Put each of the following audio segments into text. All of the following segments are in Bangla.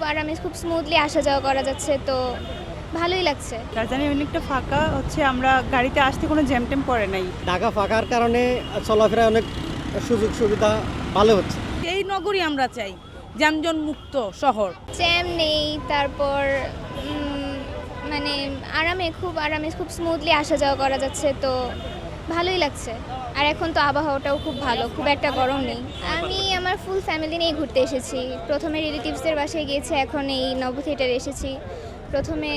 আরামে খুব স্মুথলি আসা যাওয়া করা যাচ্ছে, তো ভালোই লাগছে। রাজধানী অনেকটা ফাঁকা হচ্ছে, আমরা গাড়িতে আসতে কোনো জ্যাম ট্যাম পড়ে নাই। ঢাকা ফাঁকার কারণে চলাফেরা অনেক সুযোগ সুবিধা ভালো হচ্ছে। এই নগরী আমরা চাই, যানজট মুক্ত শহর। জ্যাম নেই, তারপর মানে খুব স্মুথলি আসা যাওয়া করা যাচ্ছে, তো ভালোই লাগছে। আর এখন তো আবহাওয়াটাও খুব ভালো, খুব একটা গরম নেই। আমি আমার ফুল ফ্যামিলি নিয়ে ঘুরতে এসেছি। প্রথমে রিলেটিভসদের বাসায় গিয়েছি, এখন এই নব থিয়েটারে এসেছি। প্রথমে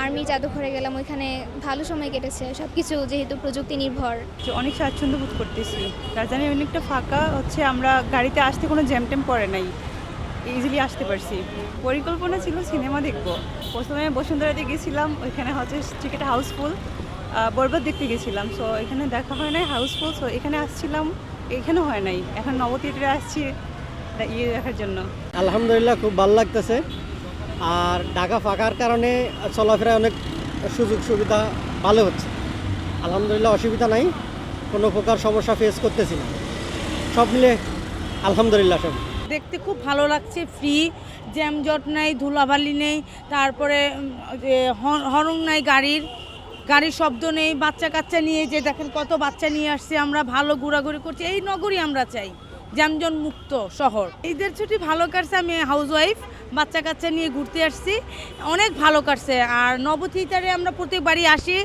আর্মি জাদুঘরে গেলাম, ওইখানে ভালো সময় কেটেছে। সব কিছু যেহেতু প্রযুক্তি নির্ভর, যে অনেক স্বাচ্ছন্দ্য বোধ করতেছি। রাজধানী অনেকটা ফাঁকা হচ্ছে, আমরা গাড়িতে আসতে কোনো জ্যাম ট্যাম পড়ে নাই, ইজিলি আসতে পারছি। পরিকল্পনা ছিল সিনেমা দেখবো। প্রথমে বসুন্ধরাতে গেছিলাম, ওইখানে হচ্ছে টিকিট হাউসফুল। বরবাদ দেখতে গেছিলাম, সো এখানে দেখা হয় নাই, হাউসফুল। সো এখানে আসছিলাম, এখানেও হয় নাই। এখন নব থিয়েটারে আসছি দেখার জন্য। আলহামদুলিল্লাহ খুব ভালো লাগতেছে। আর ঢাকা ফাঁকার কারণে চলাফেরা অনেক সুযোগ সুবিধা ভালো হচ্ছে। আলহামদুলিল্লাহ অসুবিধা নাই, কোনো প্রকার সমস্যা ফেস করতেছি না। সব মিলে আলহামদুলিল্লাহ সব দেখতে খুব ভালো লাগছে, ফ্রি, জ্যামজট নেই, ধুলাবালি নেই, তারপরে হর্ন নাই, গাড়ির শব্দ নেই। বাচ্চা কাচ্চা নিয়ে যে দেখেন কত বাচ্চা নিয়ে আসছে, আমরা ভালো ঘোরাঘুরি করছি। এই নগরী আমরা চাই, যানজট মুক্ত শহর। ঈদের ছুটি ভালো কাটছে, আমি হাউসওয়াইফ, বাচ্চা কাচ্চা নিয়ে ঘুরতে আসছি, অনেক ভালো কাটছে। আর নব থিয়েটারে আমরা প্রত্যেকবারই আসি,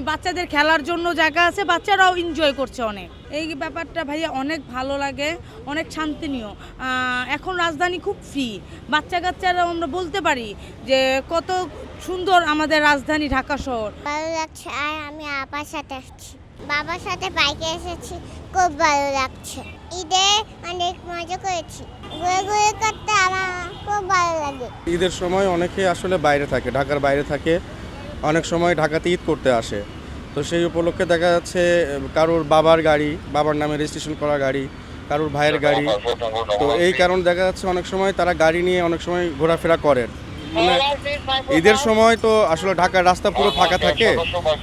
বাচ্চাদের খেলার জন্য জায়গা আছে, বাচ্চারাও এনজয় করছে অনেক। এই ব্যাপারটা ভাইয়া অনেক ভালো লাগে, অনেক শান্তিনীয়। এখন রাজধানী খুব ফ্রি, বাচ্চা কাচ্চারাও আমরা বলতে পারি যে কত সুন্দর আমাদের রাজধানী ঢাকা শহর। ভালো লাগছে। আর আমি আপার সাথে আসছি, বাবার সাথে বাইকে এসেছি, খুব ভালো লাগছে। ঈদে অনেক মজা করেছি, ঘুরে ঘুরে করতে আমার খুব ভালো লাগে। ঈদের সময় অনেকে আসলে বাইরে থাকে, ঢাকার বাইরে থাকে, অনেক সময় ঢাকাতে ঈদ করতে আসে। তো সেই উপলক্ষে দেখা যাচ্ছে কারোর বাবার গাড়ি, বাবার নামে রেজিস্ট্রেশন করা গাড়ি, কারোর ভাইয়ের গাড়ি। তো এই কারণ দেখা যাচ্ছে অনেক সময় তারা গাড়ি নিয়ে অনেক সময় ঘোরাফেরা করেন। মানে ঈদের সময় তো আসলে ঢাকার রাস্তা পুরো ফাঁকা থাকে,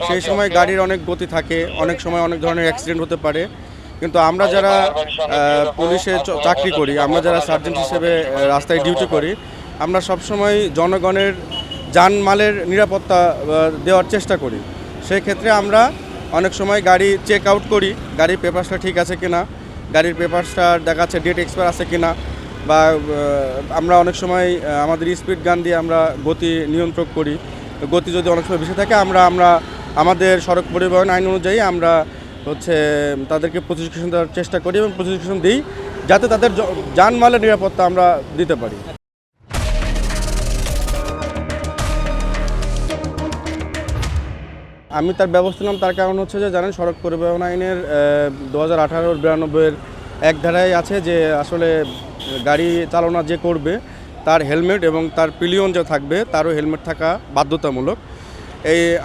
সেই সময় গাড়ির অনেক গতি থাকে, অনেক সময় অনেক ধরনের অ্যাক্সিডেন্ট হতে পারে। কিন্তু আমরা যারা পুলিশে চাকরি করি, আমরা যারা সার্জেন্ট হিসেবে রাস্তায় ডিউটি করি, আমরা সবসময় জনগণের জানমালের নিরাপত্তা দেওয়ার চেষ্টা করি। সেই ক্ষেত্রে আমরা অনেক সময় গাড়ি চেক আউট করি, গাড়ির পেপারসটা ঠিক আছে কিনা, গাড়ির পেপারসটা দেখাচ্ছে ডেট এক্সপায়ার আছে কিনা, বা আমরা অনেক সময় আমাদের স্পিড গান দিয়ে আমরা গতি নিয়ন্ত্রণ করি। গতি যদি অনেক সময় বেশি থাকে, আমরা আমাদের সড়ক পরিবহন আইন অনুযায়ী আমরা তাদেরকে প্রসিকিউশন দেওয়ার চেষ্টা করি এবং প্রসিকিউশন দিই, যাতে তাদের জানমালের নিরাপত্তা আমরা দিতে পারি। আমি তার ব্যবস্থা নিলাম, তার কারণ হচ্ছে যে জানেন সড়ক পরিবহন আইনের 2018-92 এক ধারায় আছে যে আসলে গাড়ি চালনা যে করবে তার হেলমেট এবং তার পিলিয়ন যে থাকবে তারও হেলমেট থাকা বাধ্যতামূলক।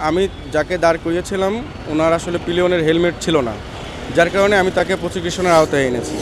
আমি যাকে দাঁড় করিয়েছিলাম ওনার আসলে পিলিয়নের হেলমেট ছিল না, যার কারণে আমি তাকে প্রসিকিউশনের আওতায় এনেছি।